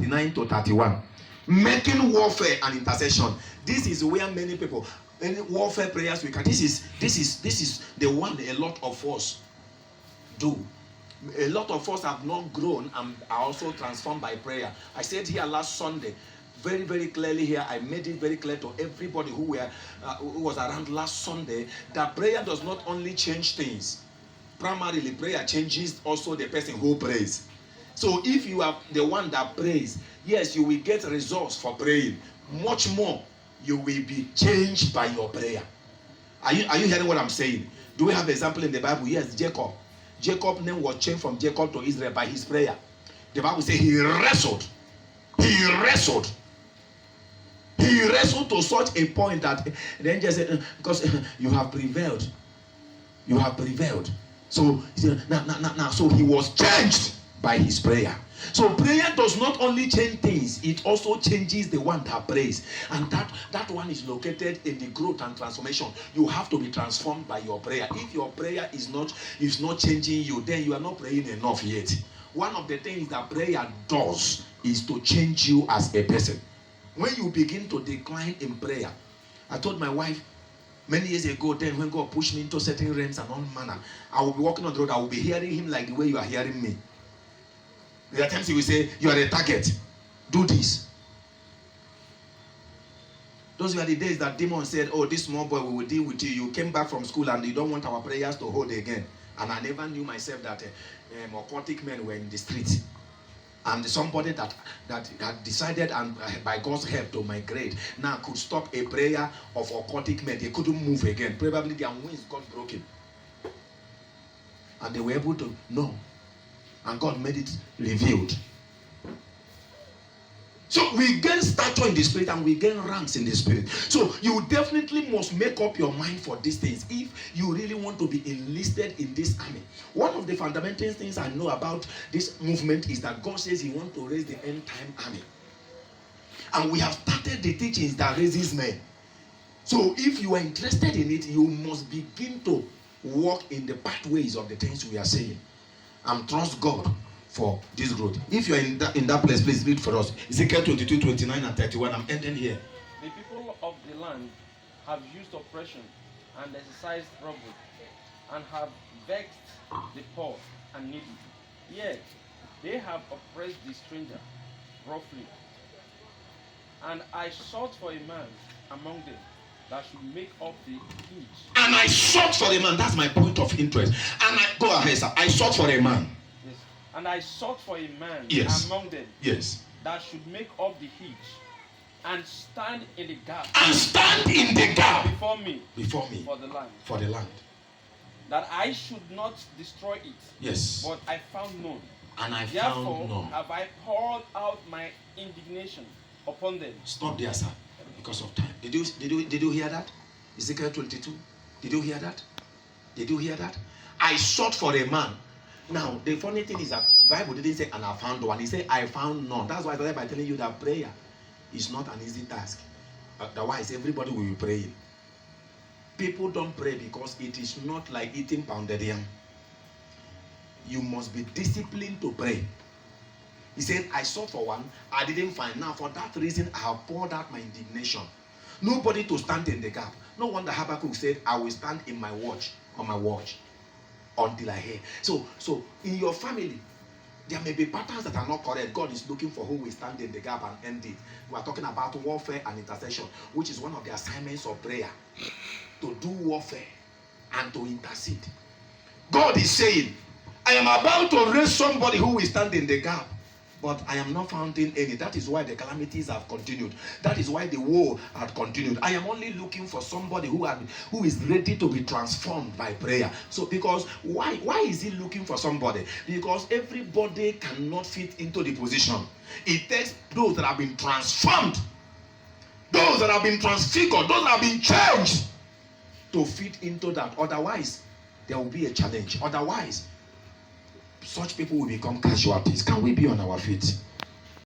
29 to 31. Making warfare and intercession. This is where many people, any warfare prayers we can. This is the one a lot of us do. A lot of us have not grown and are also transformed by prayer. I said here last Sunday, very, very clearly here, I made it very clear to everybody who was around last Sunday, that prayer does not only change things. Primarily, prayer changes also the person who prays. So if you are the one that prays, yes, you will get results for praying. Much more, you will be changed by your prayer. Are you hearing what I'm saying? Do we have an example in the Bible? Yes, Jacob. Jacob's name was changed from Jacob to Israel by his prayer. The Bible says he wrestled. He wrestled. He wrestled to such a point that the angel said, because you have prevailed. You have prevailed. So, now, so he was changed by his prayer. So prayer does not only change things, it also changes the one that prays. And that one is located in the growth and transformation. You have to be transformed by your prayer. If your prayer is not changing you, then you are not praying enough yet. One of the things that prayer does is to change you as a person. When you begin to decline in prayer, I told my wife many years ago, then when God pushed me into certain realms and all manner, I will be walking on the road, I will be hearing him like the way you are hearing me. There are times he will say, you are a target. Do this. Those were the days that demon said, oh, this small boy, we will deal with you. You came back from school and you don't want our prayers to hold again. And I never knew myself that occultic men were in the street. And somebody that decided, and by God's help, to migrate now could stop a prayer of occultic men. They couldn't move again. Probably their wings got broken. And they were able to know. And God made it revealed. So we gain stature in the spirit and we gain ranks in the spirit. So you definitely must make up your mind for these things if you really want to be enlisted in this army. One of the fundamental things I know about this movement is that God says he wants to raise the end time army. And we have started the teachings that raises men. So if you are interested in it, you must begin to walk in the pathways of the things we are saying. And trust God for this growth. If you are in that place, please read for us. Ezekiel 22, 29 and 31. I'm ending here. The people of the land have used oppression and exercised robbery, and have vexed the poor and needy. Yet they have oppressed the stranger roughly. And I sought for a man among them that should make up the hedge. And I sought for a man. That's my point of interest. And go ahead, sir. I sought for a man. Yes. And I sought for a man among them. Yes. That should make up the hedge and stand in the gap. And stand in the gap before me. Before me. For the land. For the land. That I should not destroy it. Yes. But I found none. And I Therefore, found none. have I poured out my indignation upon them. Stop there, sir. Because of time. Did you hear that? Ezekiel 22. Did you hear that? Did you hear that? I sought for a man. Now, the funny thing is that the Bible didn't say, and I found one. He said, I found none. That's why I started by telling you that prayer is not an easy task. Otherwise, everybody will be praying. People don't pray because it is not like eating pounded yam. You must be disciplined to pray. He said, I sought for one, I didn't find. Now, for that reason, I have poured out my indignation. Nobody to stand in the gap. No wonder Habakkuk said, I will stand in my watch, on my watch, until I hear. So in your family, there may be patterns that are not correct. God is looking for who will stand in the gap and end it. We are talking about warfare and intercession, which is one of the assignments of prayer. To do warfare and to intercede. God is saying, I am about to raise somebody who will stand in the gap. But I am not finding any. That is why the calamities have continued. That is why the war had continued. I am only looking for somebody who is ready to be transformed by prayer. So because why is he looking for somebody? Because everybody cannot fit into the position. It takes those that have been transformed, those that have been transfigured, those that have been changed to fit into that. Otherwise, there will be a challenge. Otherwise, such people will become casualties. Can we be on our feet?